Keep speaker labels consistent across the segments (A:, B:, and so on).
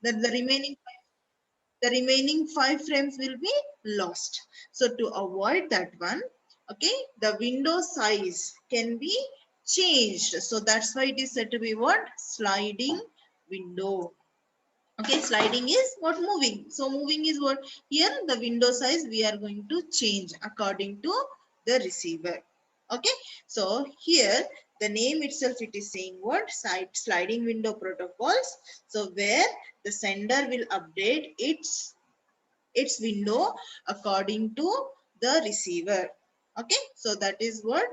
A: That the remaining 5 frames will be lost. So to avoid that one, okay, the window size can be changed. So that's why it is said to be what? Sliding window. Okay, sliding is what? Moving. So moving is what? Here the window size we are going to change according to the receiver. Okay, so here the name itself, it is saying what? Sliding window protocols. So where the sender will update its window according to the receiver. Okay, so that is what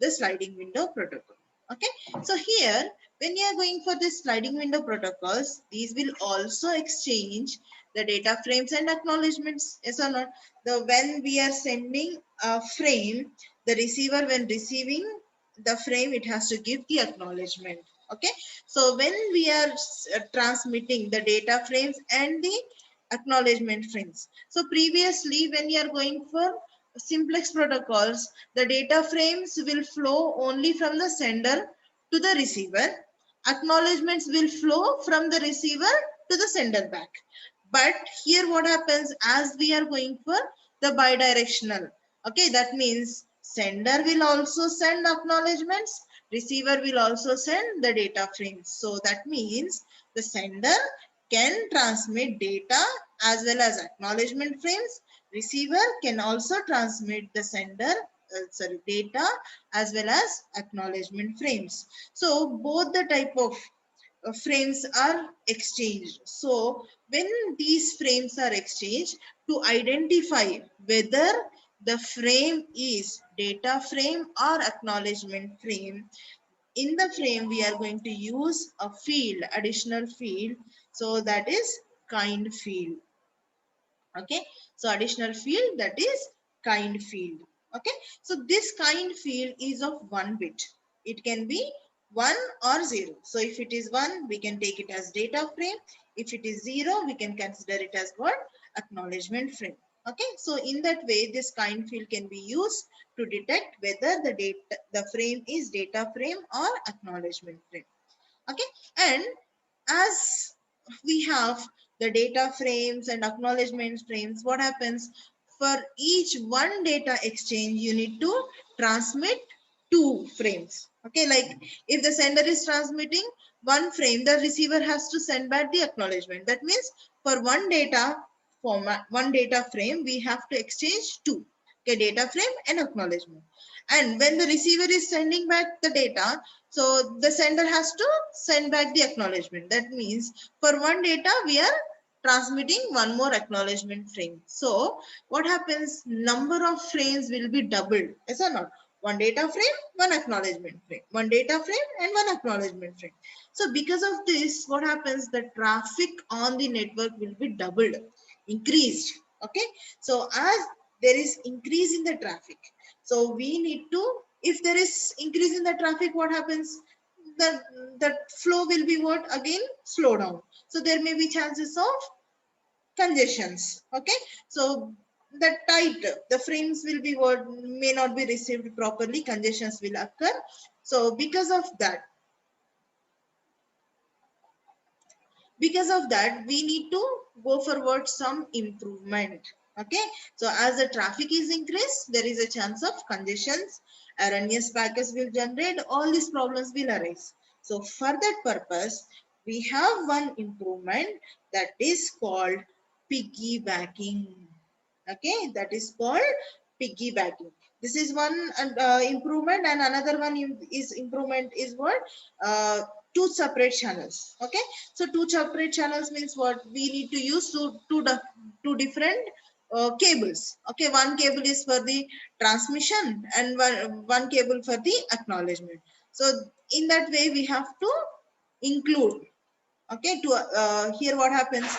A: the sliding window protocol. Okay, so here when you are going for this sliding window protocols, these will also exchange the data frames and acknowledgements. Yes or not? The when we are sending a frame, the receiver, when receiving the frame, it has to give the acknowledgement. Okay, so when we are transmitting the data frames and the acknowledgement frames. So previously, when you are going for simplex protocols, the data frames will flow only from the sender to the receiver. Acknowledgements will flow from the receiver to the sender back. But here what happens, as we are going for the bidirectional, okay, that means sender will also send acknowledgements, receiver will also send the data frames. So that means the sender can transmit data as well as acknowledgement frames. Receiver can also transmit the sender data as well as acknowledgement frames. So both the type of frames are exchanged. So when these frames are exchanged, to identify whether the frame is data frame or acknowledgement frame, in the frame we are going to use a field, additional field. So that is kind field. Okay, so additional field, that is kind field. Okay, so this kind field is of 1 bit. It can be 1 or 0. So if it is 1, we can take it as data frame. If it is 0, we can consider it as what? Acknowledgement frame. Okay, so in that way this kind field can be used to detect whether the frame is data frame or acknowledgement frame. Okay, and as we have the data frames and acknowledgement frames, what happens? For each one data exchange, you need to transmit 2 frames. Okay, like if the sender is transmitting 1 frame, the receiver has to send back the acknowledgement. That means for one data format, one data frame, we have to exchange 2. Okay, data frame and acknowledgement. And when the receiver is sending back the data, so the sender has to send back the acknowledgement. That means for one data, we are transmitting one more acknowledgement frame. So what happens? Number of frames will be doubled. Yes or not? One data frame, one acknowledgement frame. One data frame and one acknowledgement frame. So because of this, what happens? The traffic on the network will be doubled, increased. Okay. So as there is increase in the traffic, so we need to, if there is increase in the traffic, what happens? The flow will be what? Again, slow down. So there may be chances of congestions. Okay, so the tight, the frames will be what? May not be received properly, congestions will occur. So because of that we need to go forward some improvement. Okay, so as the traffic is increased, there is a chance of congestions, erroneous packets will generate, all these problems will arise. So for that purpose, we have one improvement that is called piggybacking. Okay, that is called piggybacking. This is one improvement, and another one is improvement is what? uh, Two separate channels. Okay, so two separate channels means what? We need to use two different cables. Okay, one cable is for the transmission and one cable for the acknowledgement. So in that way we have to include. Okay, to here what happens?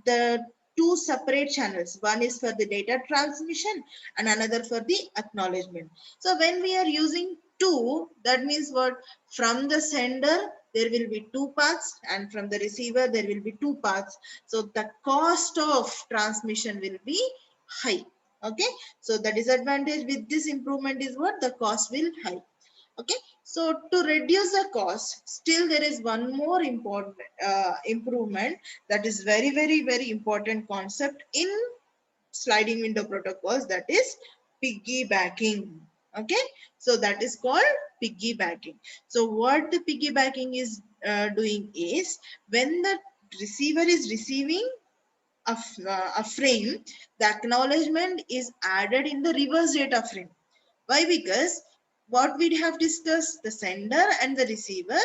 A: The two separate channels, one is for the data transmission and another for the acknowledgement. So when we are using two, that means what? From the sender there will be 2 paths, and from the receiver there will be 2 paths. So the cost of transmission will be high. Okay, so the disadvantage with this improvement is what? The cost will high. Okay, So to reduce the cost, still there is one more important improvement that is very important concept in sliding window protocols, that is piggybacking. Okay, so that is called piggybacking. So what the piggybacking is doing is, when the receiver is receiving a frame, the acknowledgement is added in the reverse data frame. Why? Because what we have discussed, the sender and the receiver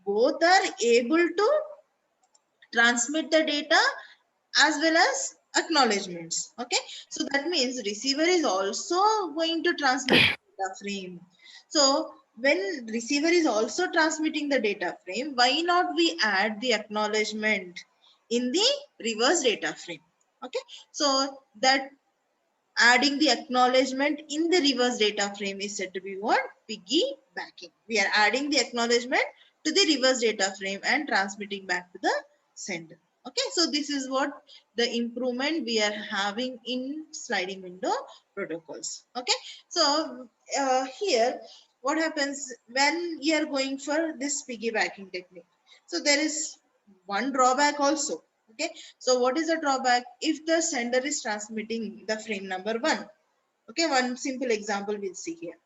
A: both are able to transmit the data as well as acknowledgements. Okay, so that means receiver is also going to transmit data frame. So when receiver is also transmitting the data frame, why not we add the acknowledgement in the reverse data frame? Okay, so that adding the acknowledgement in the reverse data frame is said to be what? Piggybacking. We are adding the acknowledgement to the reverse data frame and transmitting back to the sender. Okay, so this is what the improvement we are having in sliding window protocols. Okay, so here what happens when you are going for this piggybacking technique? So there is one drawback also. Okay, so what is the drawback? If the sender is transmitting the frame number 1, okay, one simple example we'll see here,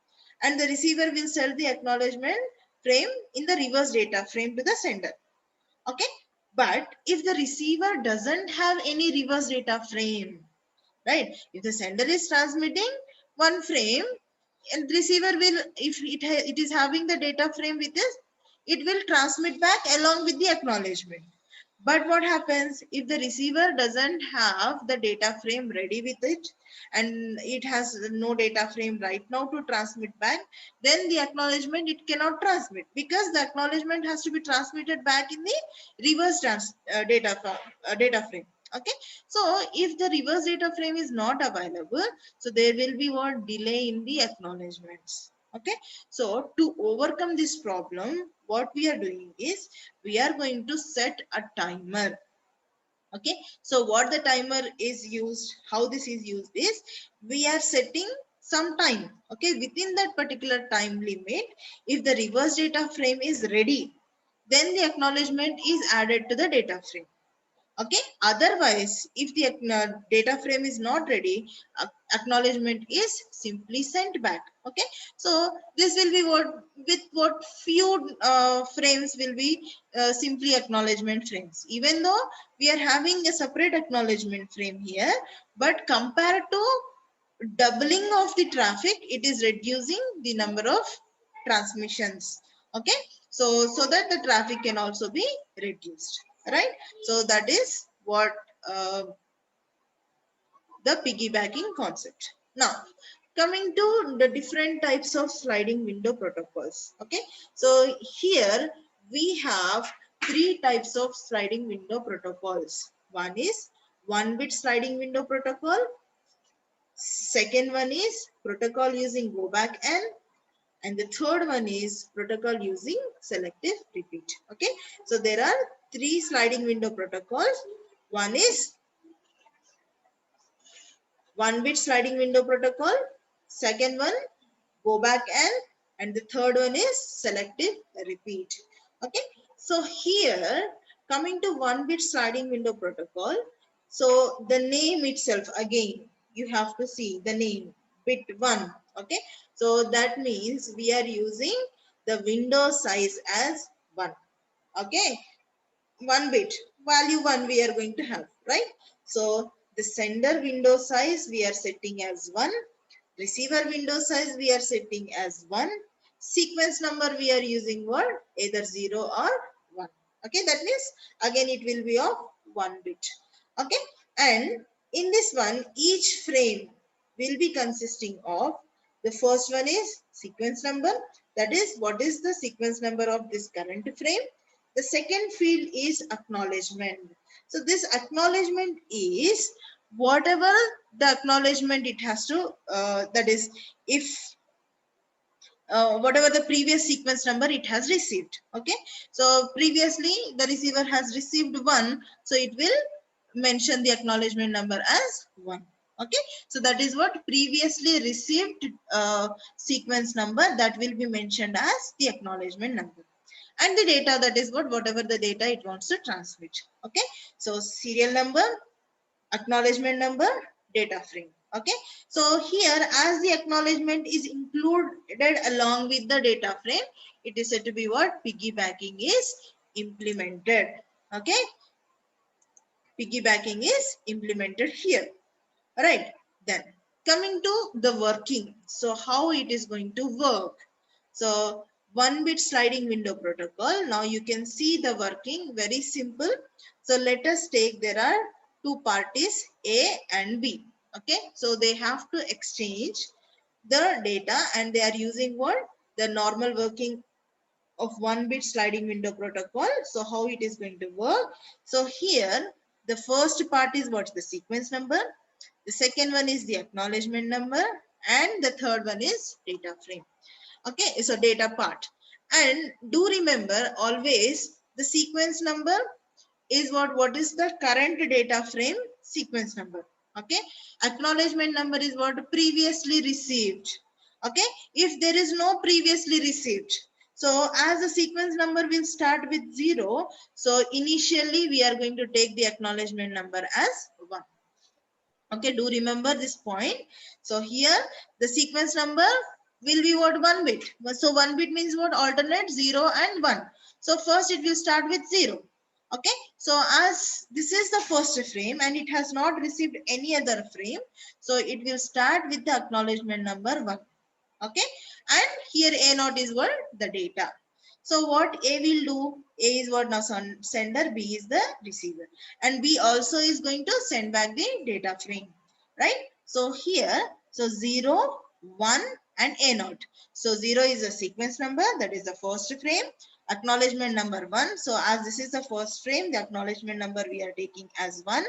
A: and the receiver will send the acknowledgement frame in the reverse data frame to the sender. Okay, but if the receiver doesn't have any reverse data frame, right? If the sender is transmitting one frame, and receiver will, if it is having the data frame with this, it will transmit back along with the acknowledgement. But what happens if the receiver doesn't have the data frame ready with it, and it has no data frame right now to transmit back? Then the acknowledgement it cannot transmit, because the acknowledgement has to be transmitted back in the reverse data frame. Okay, so if the reverse data frame is not available, so there will be what? Delay in the acknowledgements. Okay, so to overcome this problem, what we are doing is, we are going to set a timer. Okay, so what the timer is used, how this is used is, we are setting some time. Okay, within that particular time limit, if the reverse data frame is ready, then the acknowledgement is added to the data frame. Okay, otherwise if the data frame is not ready, acknowledgement is simply sent back. Okay, so this will be what, with what few frames will be simply acknowledgement frames, even though we are having a separate acknowledgement frame here, but compared to doubling of the traffic, it is reducing the number of transmissions. Okay, so that the traffic can also be reduced, right? So that is what the piggybacking concept. Now coming to the different types of sliding window protocols. Okay, so here we have three types of sliding window protocols. One is 1-bit sliding window protocol. Second one is protocol using go back and the third one is protocol using selective repeat. Okay, so there are three sliding window protocols. One is 1-bit sliding window protocol, second one go back and the third one is selective repeat. Okay, so here coming to 1-bit sliding window protocol, so the name itself, again you have to see the name, bit 1. Okay, so that means we are using the window size as 1. Okay, 1 bit, value 1 we are going to have, right? So the sender window size we are setting as 1, receiver window size we are setting as 1, sequence number we are using what? Either 0 or 1. Okay, that means again it will be of 1 bit. Okay, and in this one, each frame will be consisting of, the first one is sequence number, that is what is the sequence number of this current frame. The second field is acknowledgement. So this acknowledgement is whatever the acknowledgement it has to, that is, if whatever the previous sequence number it has received. Okay, so previously the receiver has received 1, so it will mention the acknowledgement number as 1. Okay, so that is what previously received sequence number, that will be mentioned as the acknowledgement number. And the data, that is what, whatever the data it wants to transmit. Okay, so serial number, acknowledgement number, data frame. Okay, so here as the acknowledgement is included along with the data frame, it is said to be what, piggybacking is implemented. Okay, piggybacking is implemented here. Right, then coming to the working, so how it is going to work. So one bit sliding window protocol, now you can see the working, very simple. So let us take, there are two parties, A and B. Okay, so they have to exchange the data and they are using what, the normal working of one bit sliding window protocol. So how it is going to work, so here the first part is what's the sequence number, the second one is the acknowledgement number, and the third one is data frame. Okay, so data part. And do remember always the sequence number is what is the current data frame sequence number. Okay, acknowledgement number is what, previously received. Okay, if there is no previously received, so as the sequence number will start with 0, so initially we are going to take the acknowledgement number as 1. Okay, do remember this point. So here the sequence number will be what, 1 bit. So 1 bit means what, alternate 0 and 1. So first it will start with 0. Okay, so as this is the first frame and it has not received any other frame, so it will start with the acknowledgement number 1. Okay, and here A naught is what, the data. So what A will do, A is what, now sender, B is the receiver, and B also is going to send back the data frame, right? So here, so 0, 1 and A naught. So 0 is a sequence number, that is the first frame, acknowledgement number 1. So as this is the first frame, the acknowledgement number we are taking as 1,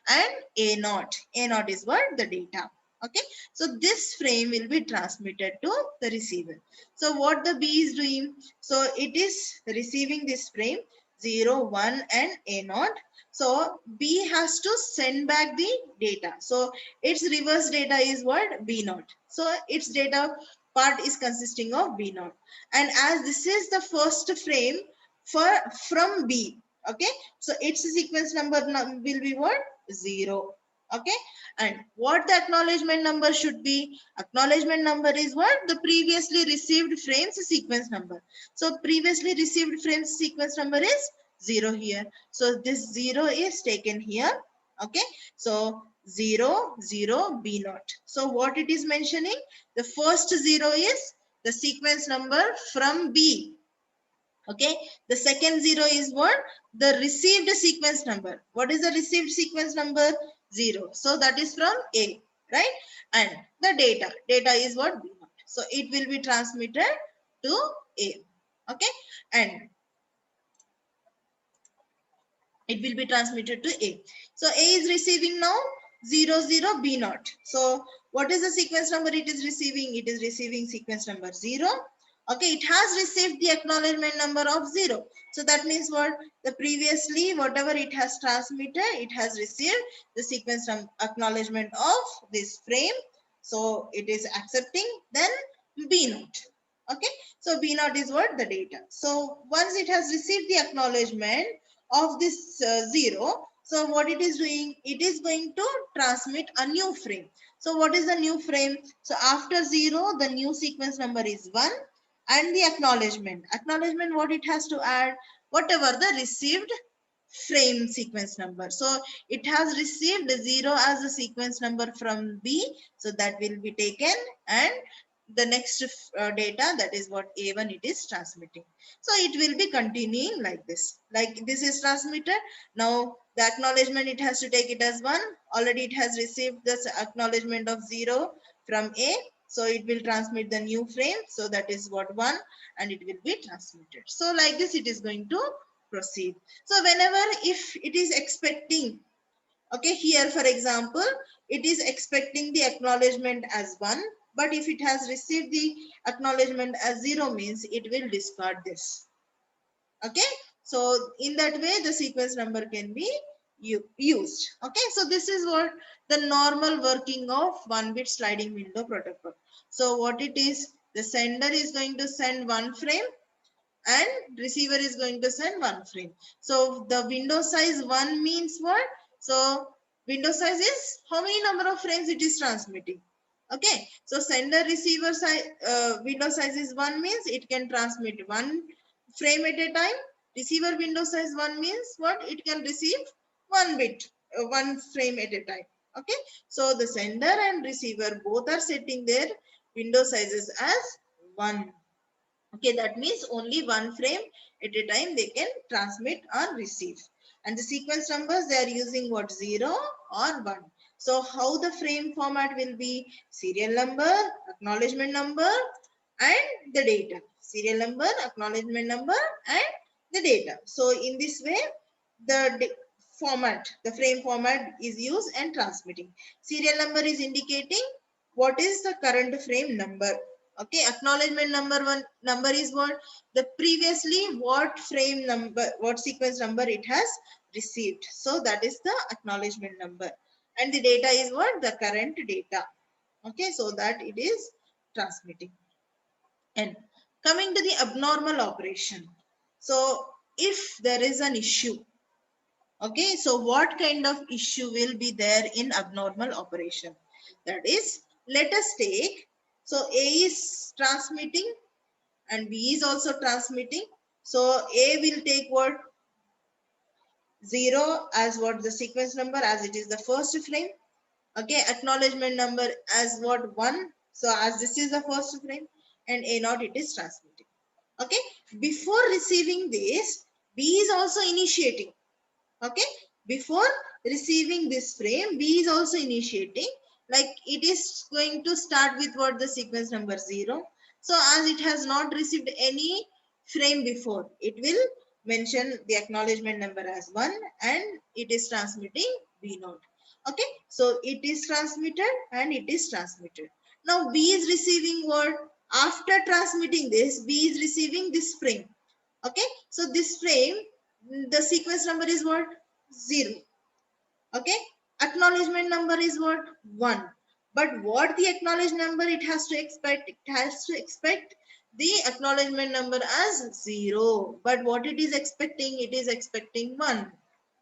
A: and A naught. A naught is what, the data. Okay, so this frame will be transmitted to the receiver. So what the B is doing, so it is receiving this frame 0, 1 and A naught. So B has to send back the data. So its reverse data is what, B naught. So its data part is consisting of B naught. And as this is the first frame from B, okay, so its sequence number will be what, 0. Okay, and what the acknowledgement number should be, acknowledgement number is what, the previously received frames sequence number. So previously received frames sequence number is 0 here. So this 0 is taken here. Okay, so 0, 0, B naught. So what it is mentioning, the first 0 is the sequence number from B. Okay, the second 0 is what, the received sequence number. What is the received sequence number, 0. So that is from A, right? And the data is what, B naught. So it will be transmitted to A. Okay, and it will be transmitted to A. So A is receiving now 0, 0, B naught. So what is the sequence number it is receiving? It is receiving sequence number 0. Okay, it has received the acknowledgement number of 0. So that means what, the previously whatever it has transmitted, it has received the sequence acknowledgement of this frame. So it is accepting, then B naught. Okay, so B naught is what, the data. So once it has received the acknowledgement of this 0, so what it is doing, it is going to transmit a new frame. So what is the new frame? So after 0, the new sequence number is 1, and the acknowledgement, what it has to add, whatever the received frame sequence number. So it has received 0 as a sequence number from B, so that will be taken, and the next data, that is what, A1 it is transmitting. So it will be continuing like this. Like this is transmitted. Now the acknowledgement, it has to take it as 1. Already it has received this acknowledgement of 0 from A. So it will transmit the new frame. So that is what, 1, and it will be transmitted. So like this it is going to proceed. So whenever, if it is expecting, okay, here for example, it is expecting the acknowledgement as 1, but if it has received the acknowledgement as 0 means it will discard this. Okay, so in that way the sequence number can be used. Okay, so this is what the normal working of 1-bit sliding window protocol. So what it is, the sender is going to send one frame and receiver is going to send one frame. So the window size 1 means what? So window size is how many number of frames it is transmitting. Okay, so sender receiver size window size is 1 means it can transmit one frame at a time. Receiver window size 1 means what? It can receive one bit, one frame at a time. Okay, so the sender and receiver both are setting their window sizes as 1. Okay, that means only one frame at a time they can transmit or receive. And the sequence numbers, they are using what? 0 or 1. So how the frame format will be? Serial number, acknowledgement number and the data. Serial number, acknowledgement number and the data. So in this way, the format, the frame format is used and transmitting. Serial number is indicating what is the current frame number. Okay, acknowledgement number is what? The previously what frame number, what sequence number it has received. So that is the acknowledgement number. And the data is what? The current data. Okay, so that it is transmitting. And coming to the abnormal operation. So if there is an issue, okay, so what kind of issue will be there in abnormal operation? That is, let us take, so A is transmitting and B is also transmitting. So A will take what? 0 as what? The sequence number, as it is the first frame. Okay, acknowledgement number as what? 1. So as this is the first frame, and A0 it is transmitting. Okay, before receiving this, B is also initiating. Okay, before receiving this frame, B is also initiating, like it is going to start with what? The sequence number 0. So as it has not received any frame before, it will mention the acknowledgement number as 1 and it is transmitting B0. Okay, so it is transmitted and it is transmitted. Now B is receiving what? After transmitting this, B is receiving this frame. Okay, so this frame, the sequence number is what? 0. Okay, acknowledgement number is what? 1. But what the acknowledged number it has to expect? It has to expect the acknowledgement number as 0. But what it is expecting? It is expecting 1.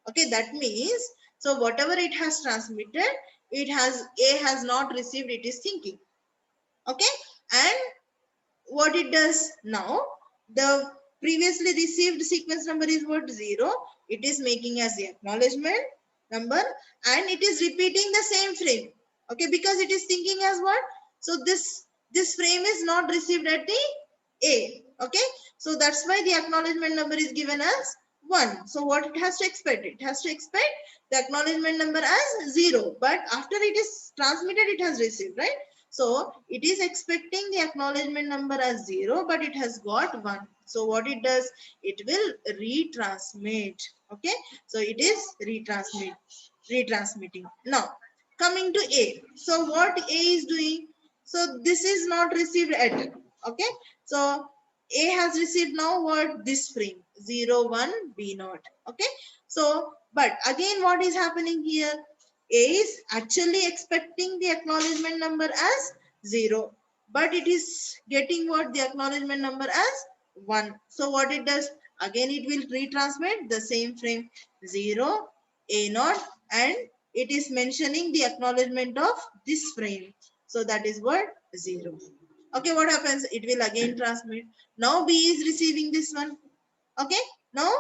A: Okay, that means, so whatever it has transmitted, A has not received, it is thinking. Okay, and what it does now, the previously received sequence number is what? 0. It is making as the acknowledgement number and it is repeating the same frame. Okay, because it is thinking as what? So this frame is not received at the A. Okay, so that's why the acknowledgement number is given as 1. So what it has to expect? It has to expect the acknowledgement number as 0. But after it is transmitted, it has received, right? So it is expecting the acknowledgement number as 0, but it has got 1. So what it does? It will retransmit. Okay, so it is retransmitting. Now coming to A. So what A is doing? So this is not received at. Okay, so A has received now what? This frame 0, 1, B0. Okay, so but again what is happening here? A is actually expecting the acknowledgement number as 0, but it is getting what? The acknowledgement number as 1. So what it does? Again it will retransmit the same frame 0, A0, and it is mentioning the acknowledgement of this frame. So that is what? 0. Okay, what happens? It will again transmit. Now B is receiving this one. Okay, now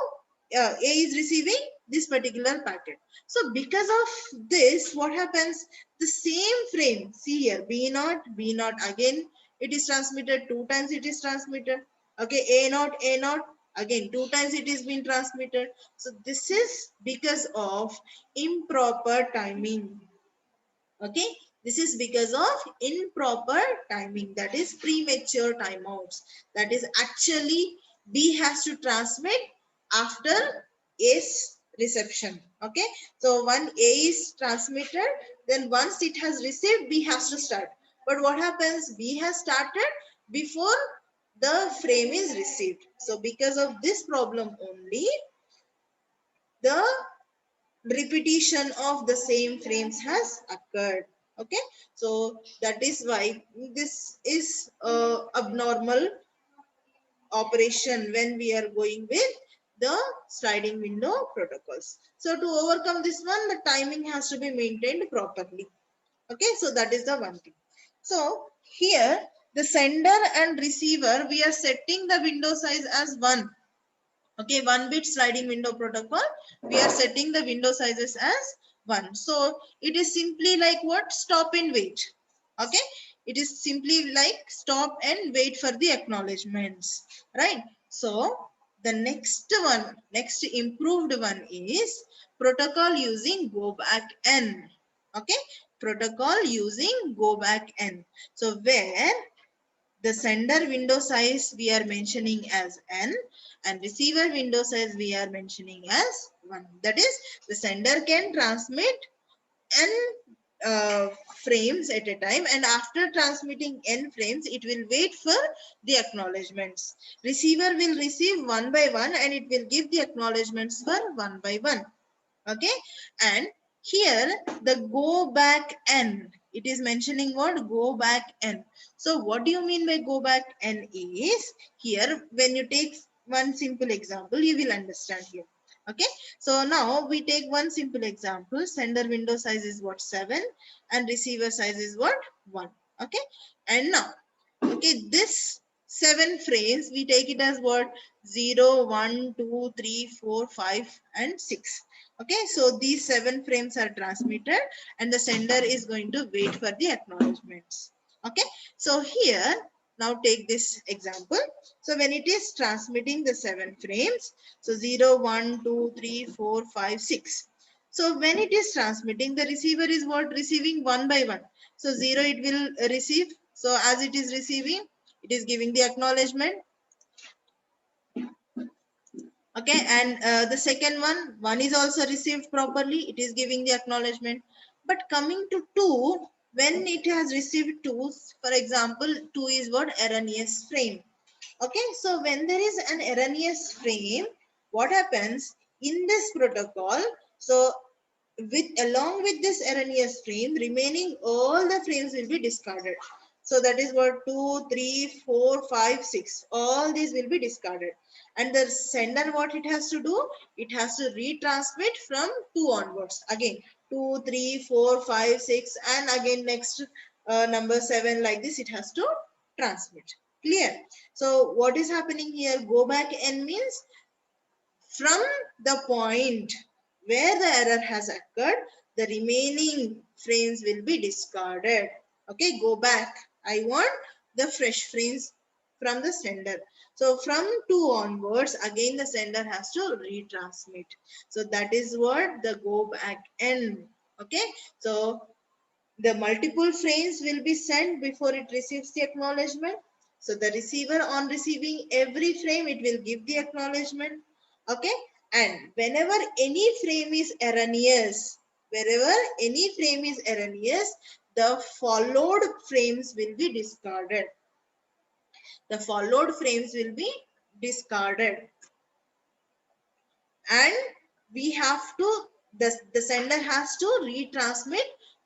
A: A is receiving this particular packet. So because of this, what happens? The same frame, see here, B0, B0, again it is transmitted, 2 times it is transmitted. Okay, A0, A0, again 2 times it is being transmitted. So this is because of improper timing. Okay, this is because of improper timing, that is premature timeouts. That is actually B has to transmit after A's reception. Okay, so when A is transmitted, then once it has received, B has to start. But what happens? B has started before the frame is received. So because of this problem only, the repetition of the same frames has occurred. Okay, so that is why this is abnormal operation when we are going with the sliding window protocols. So to overcome this one, the timing has to be maintained properly. Okay, so that is the one thing. So here the sender and receiver, we are setting the window size as 1. Okay, 1-bit sliding window protocol, we are setting the window sizes as 1. So it is simply like what? Stop and wait. Okay, it is simply like stop and wait for the acknowledgements, right? So the next one, next improved one is protocol using go back n. Okay, protocol using go back n. So where the sender window size we are mentioning as n and receiver window size we are mentioning as 1. That is, the sender can transmit n frames at a time, and after transmitting n frames it will wait for the acknowledgements. Receiver will receive one by one and it will give the acknowledgements for one by one. Okay, and here the go back n, it is mentioning what? Go back n. So what do you mean by go back n is, here when you take one simple example you will understand here. Okay, so now we take one simple example. Sender window size is what? 7 and receiver size is what? 1. Okay, and now okay, this 7 frames we take it as what? 0, 1, 2, 3, 4, 5 and 6. Okay, so these 7 frames are transmitted and the sender is going to wait for the acknowledgements. Okay, so here now take this example. So when it is transmitting the 7 frames, so 0, 1, 2, 3, 4, 5, 6. So when it is transmitting, the receiver is what? Receiving one by one. So 0 it will receive. So as it is receiving, it is giving the acknowledgement. Okay, and the second one is also received properly. It is giving the acknowledgement. But coming to 2, when it has received 2, for example, 2 is what? Erroneous frame. Okay, so when there is an erroneous frame, what happens in this protocol? So along with this erroneous frame, remaining all the frames will be discarded. So that is what? 2, 3, 4, 5, 6. All these will be discarded. And the sender, what it has to do? It has to retransmit from 2 onwards. Again, 2, 3, 4, 5, 6, and again next number 7, like this it has to transmit. Clear? So what is happening here? Go back n means from the point where the error has occurred, the remaining frames will be discarded. Okay, go back. I want the fresh frames from the sender. So from 2 onwards, again the sender has to retransmit. So that is what the go back n. Okay, so the multiple frames will be sent before it receives the acknowledgement. So the receiver, on receiving every frame, it will give the acknowledgement. Okay, and whenever any frame is erroneous, wherever any frame is erroneous, the followed frames will be discarded. The followed frames will be discarded, and we have to, the sender has to retransmit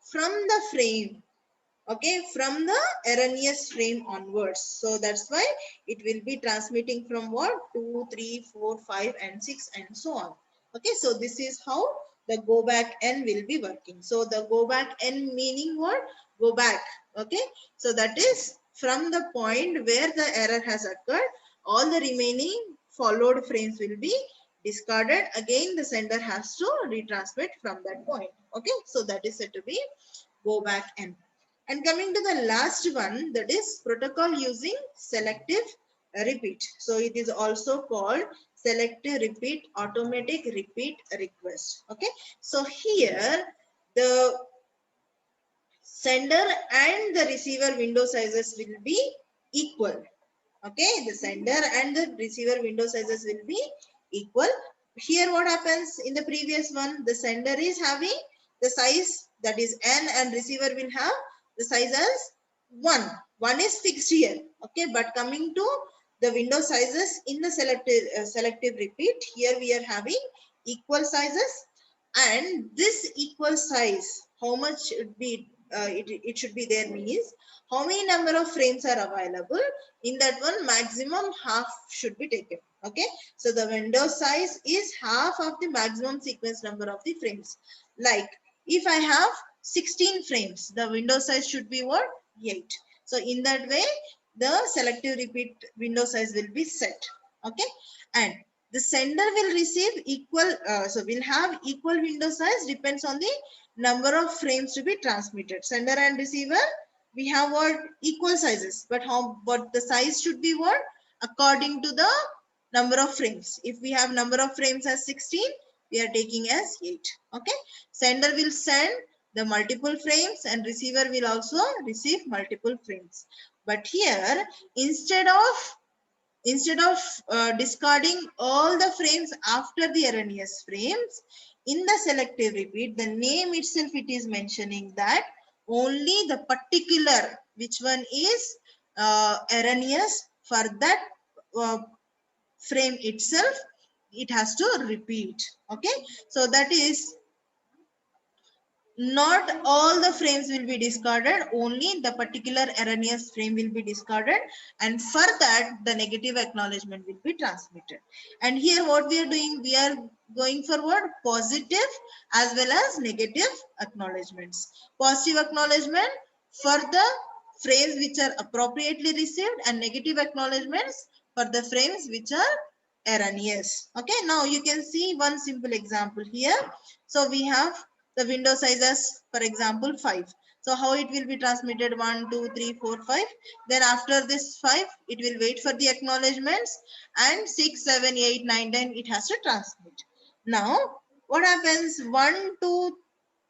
A: from the frame. Okay, from the erroneous frame onwards. So that's why it will be transmitting from what? 2, 3, 4, 5 and 6 and so on. Okay, so this is how the go back n will be working. So the go back n meaning what? Go back. Okay, so that is from the point where the error has occurred, all the remaining followed frames will be discarded. Again the sender has to retransmit from that point. Okay, so that is said to be go back n. And coming to the last one, that is protocol using selective repeat. So it is also called selective repeat, automatic repeat request. Okay, so here the sender and the receiver window sizes will be equal. Okay, the sender and the receiver window sizes will be equal. Here what happens in the previous one? The sender is having the size that is n and receiver will have the size as 1. 1 is fixed here. Okay, but coming to the window sizes in the selective repeat, here we are having equal sizes, And this equal size, how much should be it should be there means how many number of frames are available. In that one, maximum half should be taken. Okay, so the window size is half of the maximum sequence number of the frames. Like if I have 16 frames, the window size should be what? 8. So in that way, the selective repeat window size will be set. Okay, and the sender will receive equal, so will have equal window size depends on the number of frames to be transmitted. Sender and receiver, we have what? Equal sizes, but the size should be what? According to the number of frames. If we have number of frames as 16, we are taking as 8. Okay, sender will send the multiple frames and receiver will also receive multiple frames. But here, instead of discarding all the frames after the erroneous frames, in the selective repeat, the name itself it is mentioning that only the particular which one is erroneous, for that uh, frame itself it has to repeat. Okay, so that is not all the frames will be discarded, only the particular erroneous frame will be discarded, and for that the negative acknowledgement will be transmitted. And here what we are doing, we are going forward positive as well as negative acknowledgements. Positive acknowledgement for the frames which are appropriately received, and negative acknowledgements for the frames which are erroneous. Okay, now you can see one simple example here. So we have the window sizes, for example 5. So how it will be transmitted? 1 2 3 4 5. Then after this 5 it will wait for the acknowledgements, and 6 7 8 9 10 it has to transmit. Now what happens? 1 2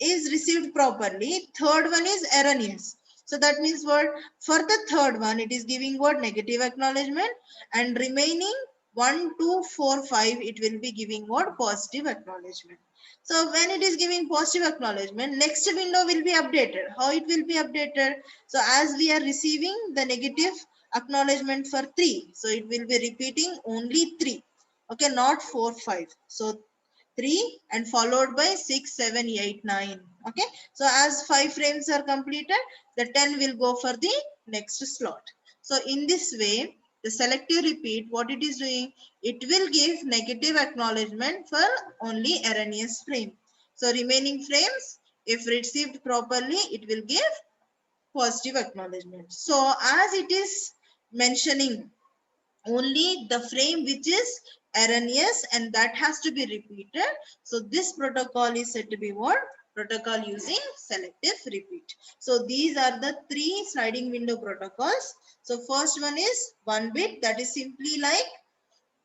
A: is received properly, third one is erroneous. So that means what? For the third one it is giving what? Negative acknowledgement, and remaining 1 2 4 5 it will be giving what? Positive acknowledgement. So when it is giving positive acknowledgement, next window will be updated. How it will be updated? So as we are receiving the negative acknowledgement for 3, so it will be repeating only 3. Okay, not 4 5. So 3 and followed by 6 7 8 9. Okay, so as 5 frames are completed, the 10 will go for the next slot. So in this way, the selective repeat, what it is doing, it will give negative acknowledgement for only erroneous frame. So remaining frames, if received properly, it will give positive acknowledgement. So as it is mentioning only the frame which is erroneous and that has to be repeated. So this protocol is said to be what? Protocol using selective repeat. So these are the 3 sliding window protocols. So first one is 1 bit, that is simply like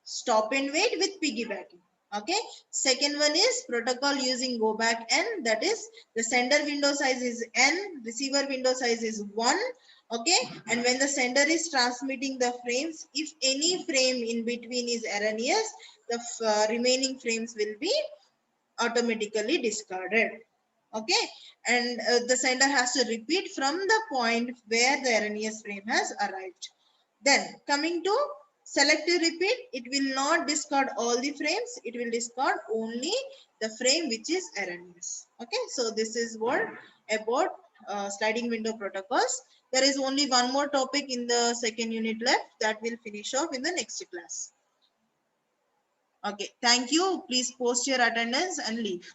A: stop and wait with piggybacking. Okay, second one is protocol using go back n, that is the sender window size is n, receiver window size is 1. Okay, and when the sender is transmitting the frames, if any frame in between is erroneous, the remaining frames will be automatically discarded. Okay, and the sender has to repeat from the point where the erroneous frame has arrived. Then coming to selective repeat, it will not discard all the frames, it will discard only the frame which is erroneous. Okay, so this is what about sliding window protocols. There is only one more topic in the second unit left, that will finish off in the next class. Okay, thank you. Please post your attendance and leave.